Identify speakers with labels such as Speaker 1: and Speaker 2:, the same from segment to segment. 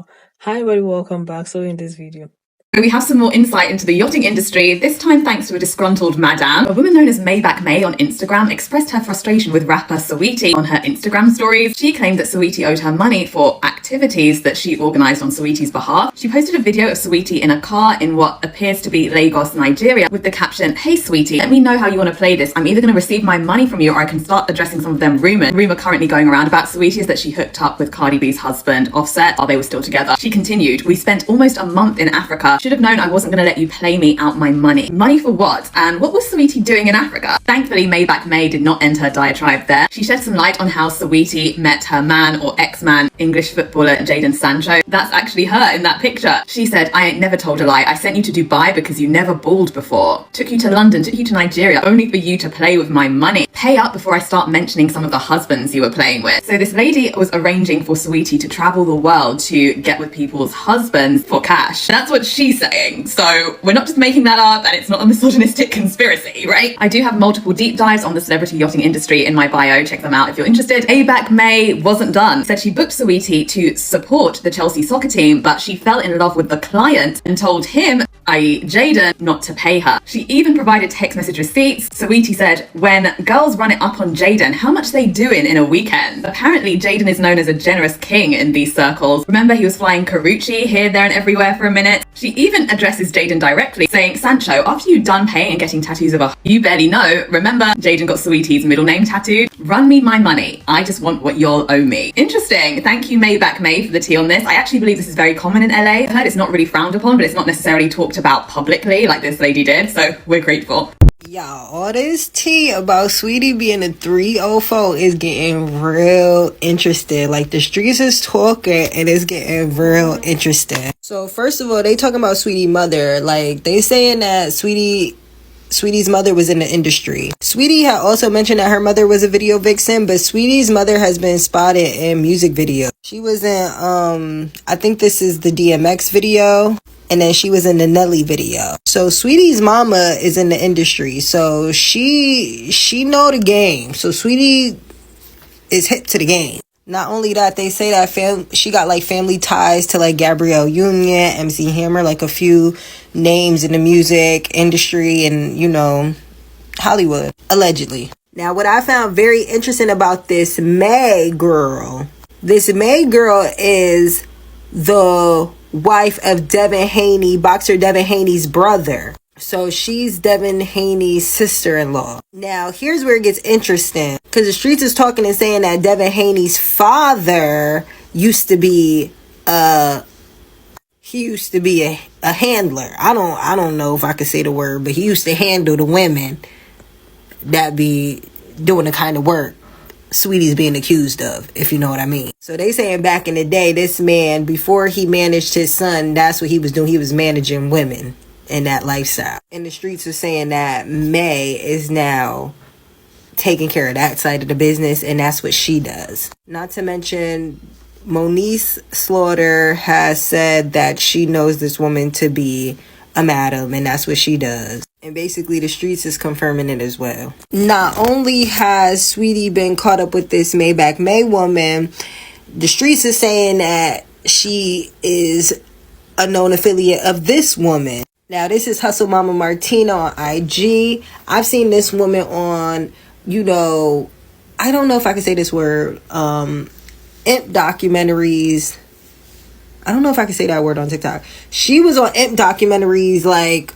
Speaker 1: Wow. Hi everybody, welcome back. So in this video,
Speaker 2: we have some more insight into the yachting industry, this time thanks to a disgruntled madam. A woman known as Maybach May on Instagram expressed her frustration with rapper Saweetie on her Instagram stories. She claimed that Saweetie owed her money for activities that she organised on Saweetie's behalf. She posted a video of Saweetie in a car in what appears to be Lagos, Nigeria, with the caption, "Hey Saweetie, let me know how you want to play this. I'm either going to receive my money from you or I can start addressing some of them rumours." The rumour currently going around about Saweetie is that she hooked up with Cardi B's husband, Offset, while they were still together. She continued, "We spent almost a month in Africa. Should have known I wasn't going to let you play me out my money." Money for what? And what was Saweetie doing in Africa? Thankfully, Maybach May did not end her diatribe there. She shed some light on how Saweetie met her man or ex-man, English footballer Jadon Sancho. That's actually her in that picture. She said, "I ain't never told a lie. I sent you to Dubai because you never balled before. Took you to London, took you to Nigeria, only for you to play with my money. Pay up before I start mentioning some of the husbands you were playing with." So this lady was arranging for Saweetie to travel the world to get with people's husbands for cash. That's what she's saying. So we're not just making that up, and it's not a misogynistic conspiracy, right? I do have multiple deep dives on the celebrity yachting industry in my bio. Check them out if you're interested. Maybach May wasn't done. Said she booked Saweetie to support the Chelsea soccer team, but she fell in love with the client and told him, i.e. Jadon, not to pay her. She even provided text message receipts. Saweetie said, "When girls run it up on Jadon, how much they doing in a weekend?" Apparently, Jadon is known as a generous king in these circles. Remember, he was flying Karuchi here, there, and everywhere for a minute. She even addresses Jadon directly, saying, "Sancho, after you're done paying and getting tattoos of a you barely know, remember Jadon got Saweetie's middle name tattooed? Run me my money. I just want what y'all owe me." Interesting. Thank you, Maybach May, for the tea on this. I actually believe this is very common in LA. I've heard it's not really frowned upon, but it's not necessarily talked about publicly like this lady did, so we're grateful.
Speaker 3: Y'all, all this tea about Saweetie being a 304 is getting real interesting. Like, the streets is talking and it's getting real interesting. So first of all, they talking about Saweetie's mother. Like, they saying that Saweetie's mother was in the industry. Saweetie had also mentioned that her mother was a video vixen, but Saweetie's mother has been spotted in music videos. She was in, I think this is the DMX video, and then she was in the Nelly video. So Saweetie's mama is in the industry, so she know the game. So Saweetie is hip to the game. Not only that, they say that she got like family ties to like Gabrielle Union, MC Hammer, like a few names in the music industry and, you know, Hollywood, allegedly. Now, what I found very interesting about this May girl is the wife of Devin Haney, boxer Devin Haney's brother. So she's Devin Haney's sister-in-law. Now, here's where it gets interesting, because the streets is talking and saying that Devin Haney's father used to be a handler. I don't know if I could say the word, but he used to handle the women that be doing the kind of work Saweetie's being accused of, if you know what I mean. So they saying back in the day, this man, before he managed his son, that's what he was doing. He was managing women in that lifestyle. And the streets are saying that May is now taking care of that side of the business, and that's what she does. Not to mention, Moniece Slaughter has said that she knows this woman to be a madam, and that's what she does. And basically the streets is confirming it as well. Not only has Saweetie been caught up with this Maybach May woman, the streets is saying that she is a known affiliate of this woman. Now, this is Hustle Mama Martina on IG. I've seen this woman on, you know, I don't know if I can say this word, imp documentaries. I don't know if I can say that word on TikTok. She was on imp documentaries like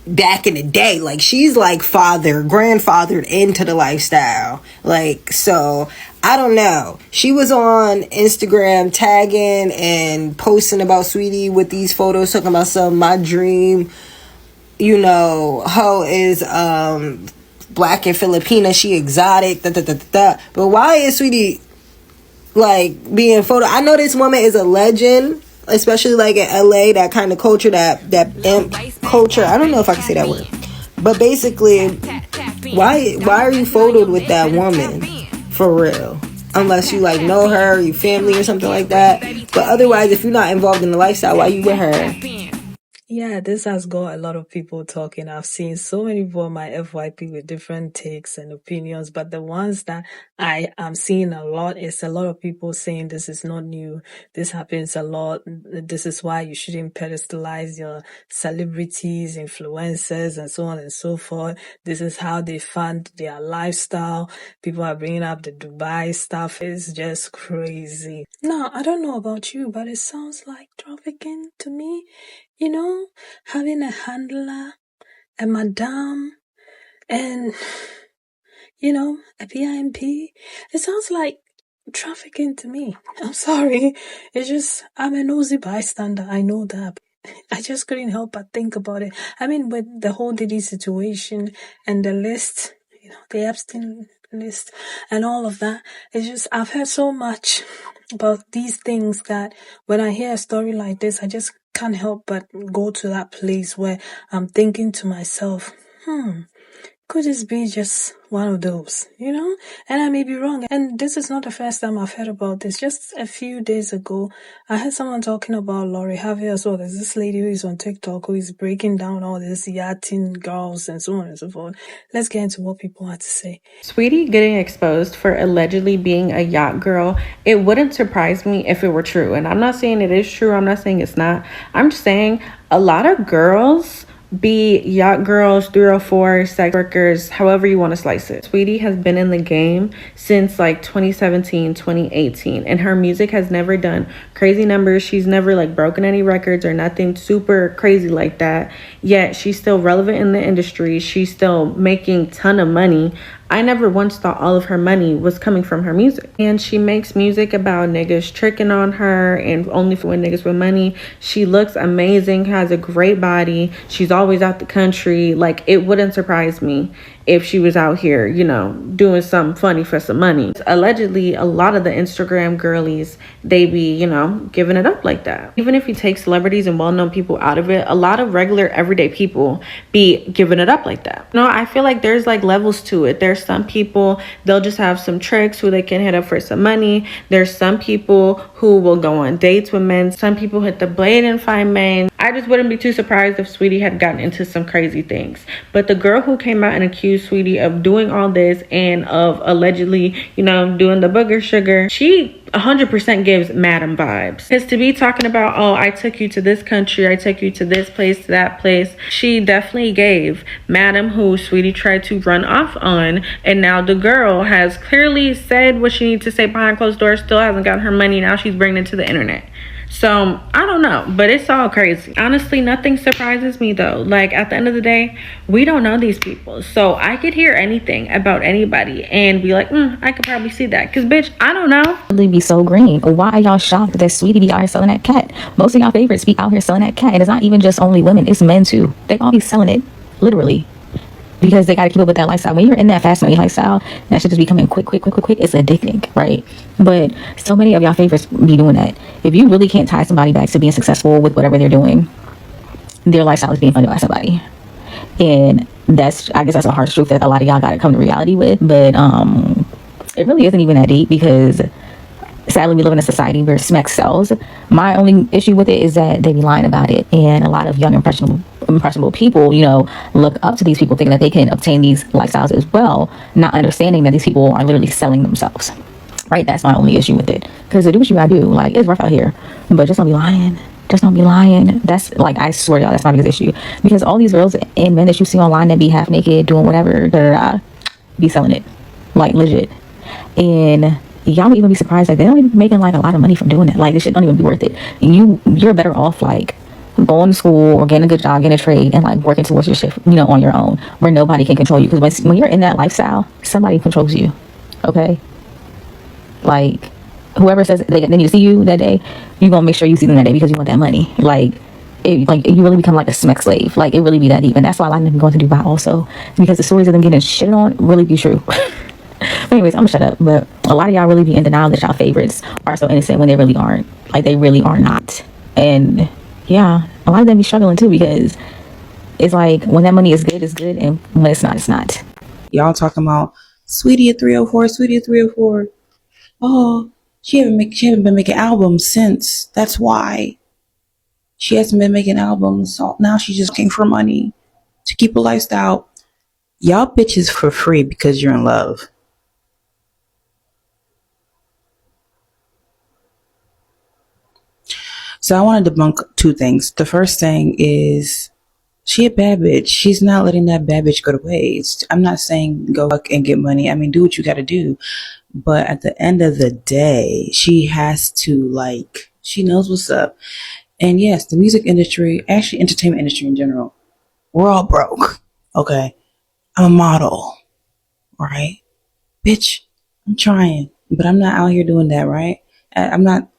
Speaker 3: back in the day. Like, she's like grandfathered into the lifestyle. Like, so I don't know. She was on Instagram tagging and posting about Saweetie with these photos, talking about some my dream, you know, hoe is black and Filipina, she exotic, But why is Saweetie like being photo? I know this woman is a legend, especially like in LA, that kind of culture, that imp culture. I don't know if I can say that word, but basically, why are you photoed with that woman for real? Unless you like know her, or you family or something like that. But otherwise, if you're not involved in the lifestyle, why you with her?
Speaker 1: Yeah, this has got a lot of people talking. I've seen so many people on my FYP with different takes and opinions, but the ones that I am seeing a lot is a lot of people saying this is not new. This happens a lot. This is why you shouldn't pedestalize your celebrities, influencers, and so on and so forth. This is how they fund their lifestyle. People are bringing up the Dubai stuff. It's just crazy. Now, I don't know about you, but it sounds like trafficking to me. You know, having a handler, a madam, and, a PIMP. It sounds like trafficking to me. I'm sorry. It's just, I'm a nosy bystander. I know that. I just couldn't help but think about it. I mean, with the whole Diddy situation and the list, the Epstein list and all of that, it's just, I've heard so much about these things that when I hear a story like this, I just can't help but go to that place where I'm thinking to myself, could this be just one of those, And I may be wrong. And this is not the first time I've heard about this. Just a few days ago, I heard someone talking about Lori Harvey as well. There's this lady who is on TikTok who is breaking down all this yachting girls and so on and so forth. Let's get into what people had to say.
Speaker 4: Saweetie getting exposed for allegedly being a yacht girl, it wouldn't surprise me if it were true. And I'm not saying it is true. I'm not saying it's not. I'm just saying a lot of girls be yacht girls, 304, sex workers, however you want to slice it. Saweetie has been in the game since like 2017, 2018, and her music has never done crazy numbers. She's never like broken any records or nothing super crazy like that. Yet she's still relevant in the industry. She's still making ton of money. I never once thought all of her money was coming from her music. And she makes music about niggas tricking on her and only for when niggas with money. She looks amazing, has a great body. She's always out the country. Like, it wouldn't surprise me if she was out here, doing something funny for some money. Allegedly, a lot of the Instagram girlies, they be, giving it up like that. Even if you take celebrities and well-known people out of it, a lot of regular everyday people be giving it up like that. I feel like there's like levels to it. There's some people, they'll just have some tricks who they can hit up for some money. There's some people who will go on dates with men. Some people hit the blade and find men. I just wouldn't be too surprised if Saweetie had gotten into some crazy things. But the girl who came out and accused Saweetie of doing all this and of allegedly, doing the booger sugar, she 100% gives madam vibes. Because to be talking about, oh, I took you to this country, I took you to this place, to that place, she definitely gave madam who Saweetie tried to run off on. And now the girl has clearly said what she needs to say behind closed doors, still hasn't got her money. Now she's bringing it to the internet. So I don't know, but it's all crazy. Honestly, nothing surprises me though. Like, at the end of the day, we don't know these people. So I could hear anything about anybody and be like, I could probably see that. Cause bitch, I don't know.
Speaker 5: Really be so green. Why are y'all shocked that Saweetie be out here selling that cat? Most of y'all favorites be out here selling that cat. And it's not even just only women, it's men too. They all be selling it, literally. Because they gotta keep up with that lifestyle. When you're in that fast money lifestyle, that shit just becoming quick. It's addicting, right? But so many of y'all favorites be doing that. If you really can't tie somebody back to being successful with whatever they're doing, their lifestyle is being funded by somebody. And I guess that's a harsh truth that a lot of y'all gotta come to reality with. But it really isn't even that deep, because sadly we live in a society where smack sells. My only issue with it is that they be lying about it, and a lot of young impressionable people look up to these people thinking that they can obtain these lifestyles as well, not understanding that these people are literally selling themselves, right? That's my only issue with it, because do what you gotta do. Like, it's rough out here, but just don't be lying. That's like, I swear y'all, that's my biggest issue, because all these girls and men that you see online that be half naked doing whatever, be selling it, like, legit. And y'all would even be surprised that they don't even be making like a lot of money from doing it. Like, this shit don't even be worth it. You're better off like going to school or getting a good job, getting a trade, and like working towards your shit, on your own, where nobody can control you. Because when you're in that lifestyle, somebody controls you. Okay, like, whoever says they need to see you that day, you're gonna make sure you see them that day because you want that money. Like, you really become like a smack slave. Like, it really be that deep. And that's why a lot of them going to Dubai also, because the stories of them getting shit on really be true. But anyways, I'm gonna shut up. But a lot of y'all really be in denial that y'all favorites are so innocent when they really aren't. Like, they really are not. And yeah, a lot of them be struggling too, because it's like, when that money is good, it's good, and when it's not, it's not.
Speaker 6: Y'all talking about Saweetie at 304, Saweetie at 304. Oh, she haven't been making albums since. That's why. She hasn't been making albums, so now she's just looking for money to keep a lifestyle. Y'all bitches for free because you're in love. So I want to debunk two things. The first thing is she a bad bitch. She's not letting that bad bitch go to waste. I'm not saying go fuck and get money. I mean, do what you got to do. But at the end of the day, she has to, like, she knows what's up. And yes, the music industry, actually entertainment industry in general, we're all broke. Okay. I'm a model. Right? Bitch, I'm trying. But I'm not out here doing that, right? I'm not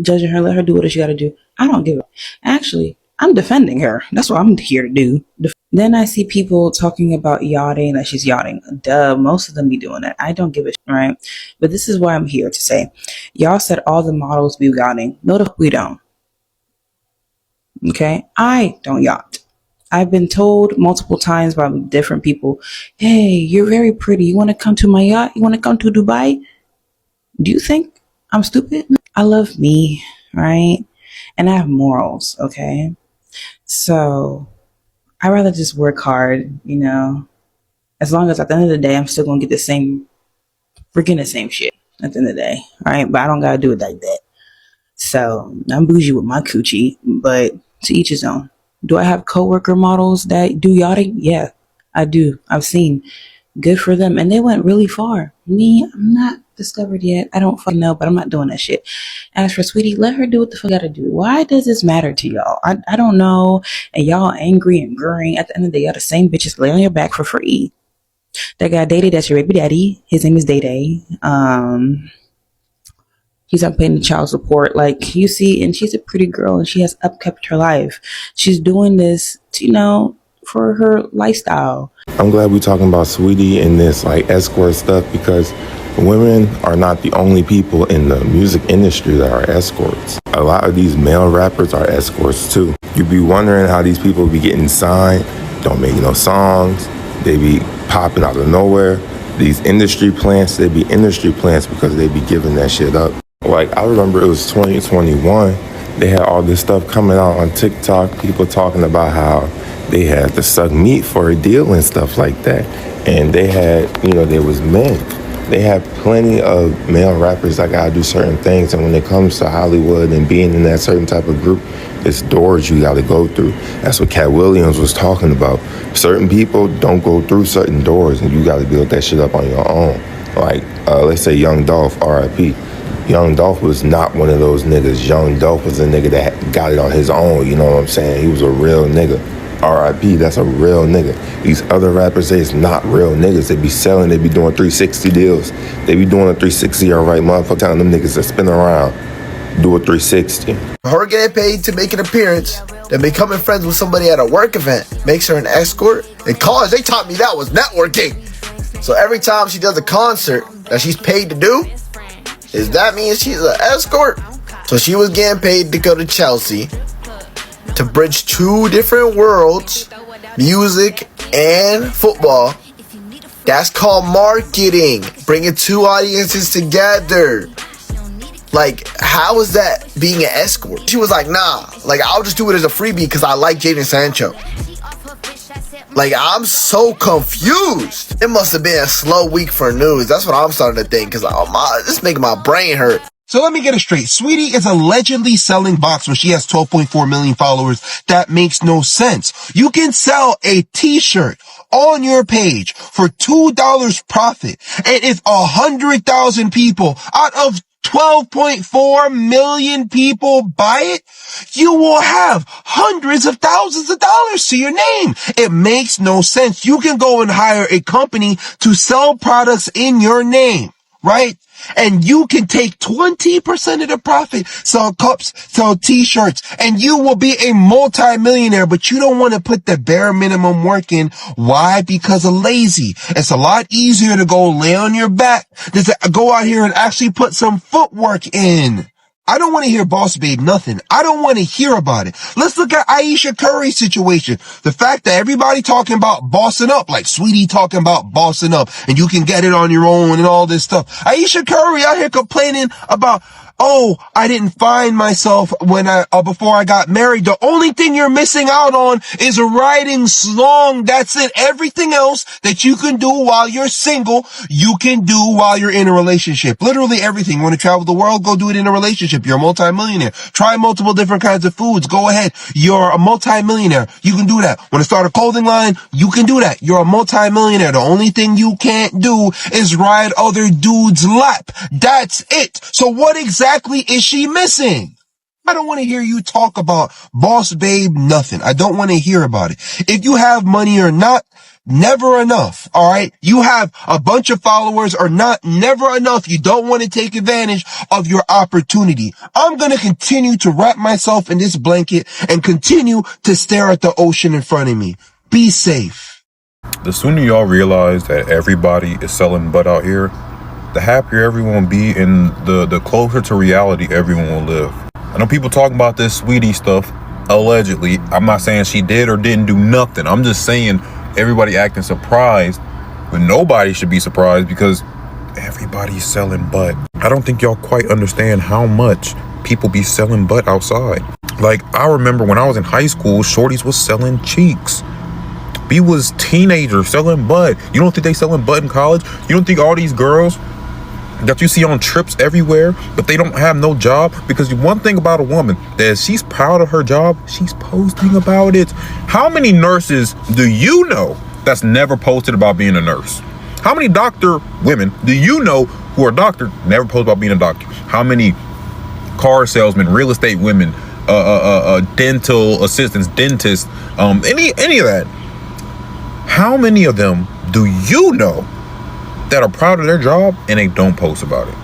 Speaker 6: judging her. Let her do what she got to do. I don't give a. Actually, I'm defending her. That's what I'm here to do. Then I see people talking about yachting, like she's yachting. Duh, most of them be doing that. I don't give a shit, right? But this is why I'm here to say, y'all said all the models be yachting. No, the fuck we don't. Okay? I don't yacht. I've been told multiple times by different people, hey, you're very pretty. You want to come to my yacht? You want to come to Dubai? Do you think I'm stupid? I love me, right? And I have morals, okay? So I'd rather just work hard, you know, as long as at the end of the day, I'm still going to get the same shit at the end of the day, right? But I don't got to do it like that. So I'm bougie with my coochie, but to each his own. Do I have coworker models that do yachting? Yeah, I do. I've seen. Good for them. And they went really far. Me, I'm not discovered yet. I don't fucking know, but I'm not doing that shit. As for Saweetie, let her do what the fuck gotta do. Why does this matter to y'all? I don't know. And y'all angry and growing. At the end of the day, y'all the same bitches lay on your back for free. That guy Day Day, that's your baby daddy. His name is Day Day. He's not paying the child support. Like, you see, and she's a pretty girl and she has upkept her life. She's doing this, to, you know, for her lifestyle.
Speaker 7: I'm glad we're talking about Saweetie and this like escort stuff, because women are not the only people in the music industry that are escorts. A lot of these male rappers are escorts too. You be wondering how these people be getting signed, don't make no songs, they be popping out of nowhere. These industry plants, they be industry plants because they be giving that shit up. Like, I remember it was 2021, they had all this stuff coming out on TikTok, people talking about how they had to suck meat for a deal and stuff like that. And they had, you know, there was men. They have plenty of male rappers that gotta do certain things. And when it comes to Hollywood and being in that certain type of group, it's doors you gotta go through. That's what Cat Williams was talking about. Certain people don't go through certain doors and you gotta build that shit up on your own. Like, let's say Young Dolph, R.I.P. Young Dolph was not one of those niggas. Young Dolph was a nigga that got it on his own, you know what I'm saying? He was a real nigga. R.I.P. That's a real nigga. These other rappers say it's not real niggas. They be selling, they be doing 360 deals. They be doing a 360, all right, motherfucker, telling them niggas to spin around, do a 360.
Speaker 8: Her getting paid to make an appearance, then becoming friends with somebody at a work event makes her an escort. In college, they taught me that was networking. So every time she does a concert that she's paid to do, does that mean she's an escort? So she was getting paid to go to Chelsea to bridge two different worlds, music and football. That's called marketing. Bringing two audiences together. Like, how is that being an escort? She was like, nah, like, I'll just do it as a freebie because I like Jadon Sancho. Like, I'm so confused. It must have been a slow week for news. That's what I'm starting to think, because this is making my brain hurt.
Speaker 9: So let me get it straight. Saweetie is allegedly selling box when she has 12.4 million followers. That makes no sense. You can sell a t-shirt on your page for $2 profit. And if 100,000 people out of 12.4 million people buy it, you will have hundreds of thousands of dollars to your name. It makes no sense. You can go and hire a company to sell products in your name, right? And you can take 20% of the profit, sell cups, sell t-shirts, and you will be a multi-millionaire, but you don't want to put the bare minimum work in. Why? Because of lazy. It's a lot easier to go lay on your back than to go out here and actually put some footwork in. I don't want to hear Boss Babe nothing. I don't want to hear about it. Let's look at Ayesha Curry's situation. The fact that everybody talking about bossing up, like Saweetie talking about bossing up, and you can get it on your own and all this stuff. Ayesha Curry out here complaining about, oh, I didn't find myself when before I got married. The only thing you're missing out on is riding slong. That's it. Everything else that you can do while you're single, you can do while you're in a relationship. Literally everything. You want to travel the world? Go do it in a relationship. You're a multimillionaire. Try multiple different kinds of foods. Go ahead. You're a multimillionaire. You can do that. Want to start a clothing line? You can do that. You're a multimillionaire. The only thing you can't do is ride other dudes' lap. That's it. So what exactly is she missing? I don't want to hear you talk about boss babe, nothing. I don't want to hear about it. If you have money or not, never enough. All right. You have a bunch of followers or not, never enough. You don't want to take advantage of your opportunity. I'm going to continue to wrap myself in this blanket and continue to stare at the ocean in front of me. Be safe.
Speaker 10: The sooner y'all realize that everybody is selling butt out here, the happier everyone will be and the closer to reality everyone will live. I know people talking about this Saweetie stuff, allegedly. I'm not saying she did or didn't do nothing. I'm just saying everybody acting surprised, but nobody should be surprised because everybody's selling butt. I don't think y'all quite understand how much people be selling butt outside. Like, I remember when I was in high school, shorties was selling cheeks. We was teenagers selling butt. You don't think they selling butt in college? You don't think all these girls that you see on trips everywhere, but they don't have no job? Because one thing about a woman, that she's proud of her job, she's posting about it. How many nurses do you know that's never posted about being a nurse? How many doctor women do you know who are doctors, never post about being a doctor? How many car salesmen, real estate women, dental assistants, dentists, any of that? How many of them do you know that are proud of their job and they don't post about it?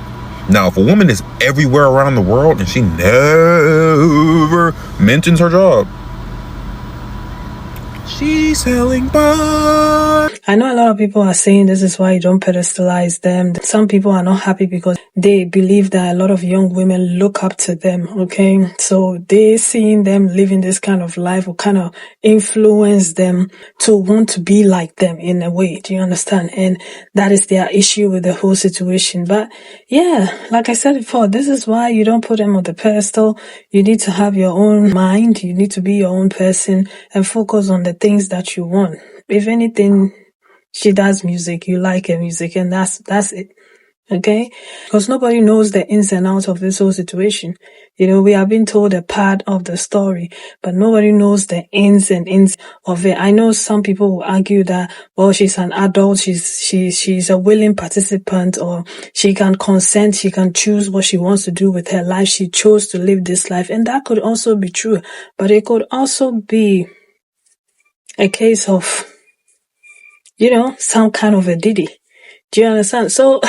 Speaker 10: Now, if a woman is everywhere around the world and she never mentions her job, she's selling butt.
Speaker 1: I know a lot of people are saying this is why you don't pedestalize them. Some people are not happy because they believe that a lot of young women look up to them, okay? So they seeing them living this kind of life will kind of influence them to want to be like them in a way. Do you understand? And that is their issue with the whole situation. But yeah, like I said before, this is why you don't put them on the pedestal. You need to have your own mind. You need to be your own person and focus on the things that you want. If anything, she does music, you like her music, and that's it. Okay? Because nobody knows the ins and outs of this whole situation. You know, we have been told a part of the story, but nobody knows the ins and ins of it. I know some people will argue that, well, she's an adult, she's a willing participant, or she can consent, she can choose what she wants to do with her life. She chose to live this life, and that could also be true. But it could also be a case of, you know, some kind of a diddy. Do you understand? So,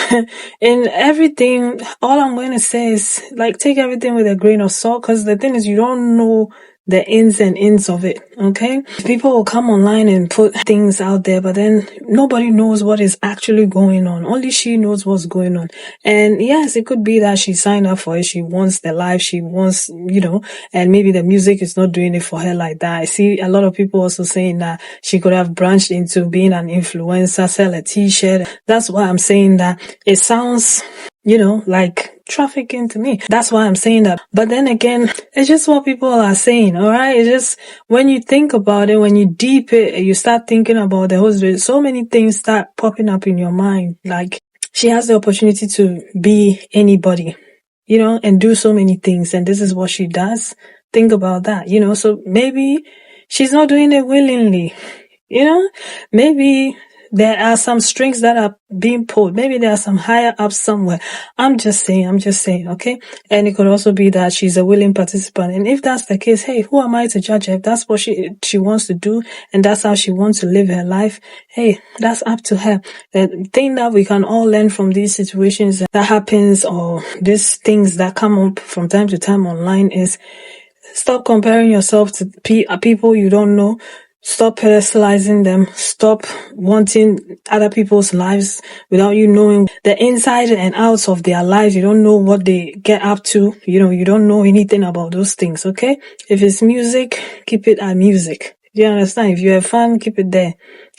Speaker 1: in everything, all I'm going to say is, like, take everything with a grain of salt, because the thing is, you don't know the ins and ins of it, okay? People will come online and put things out there, but then nobody knows what is actually going on. Only she knows what's going on. And yes, it could be that she signed up for it. She wants the life. She wants, you know, and maybe the music is not doing it for her like that. I see a lot of people also saying that she could have branched into being an influencer, sell a t-shirt. That's why I'm saying that it sounds, you know, like trafficking to me. That's why I'm saying that. But then again, it's just what people are saying, alright? It's just, when you think about it, when you deep it, you start thinking about the whole story, so many things start popping up in your mind. Like, she has the opportunity to be anybody, you know, and do so many things, and this is what she does. Think about that, you know, so maybe she's not doing it willingly, you know? Maybe there are some strings that are being pulled. Maybe there are some higher up somewhere. I'm just saying, okay? And it could also be that she's a willing participant. And if that's the case, hey, who am I to judge her? If that's what she wants to do and that's how she wants to live her life, hey, that's up to her. The thing that we can all learn from these situations that happens, or these things that come up from time to time online, is stop comparing yourself to people you don't know. Stop pedestalizing them. Stop wanting other people's lives without you knowing the inside and outs of their lives. You don't know what they get up to. You know, you don't know anything about those things, okay? If it's music, keep it at music. Do you understand? If you have fun, keep it there.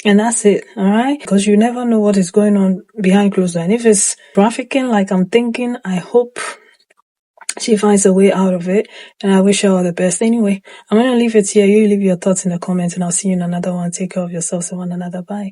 Speaker 1: And that's it, alright? Because you never know what is going on behind closed doors. And if it's trafficking, like I'm thinking, I hope she finds a way out of it, and I wish her all the best. Anyway, I'm going to leave it here. You leave your thoughts in the comments, and I'll see you in another one. Take care of yourselves and one another. Bye.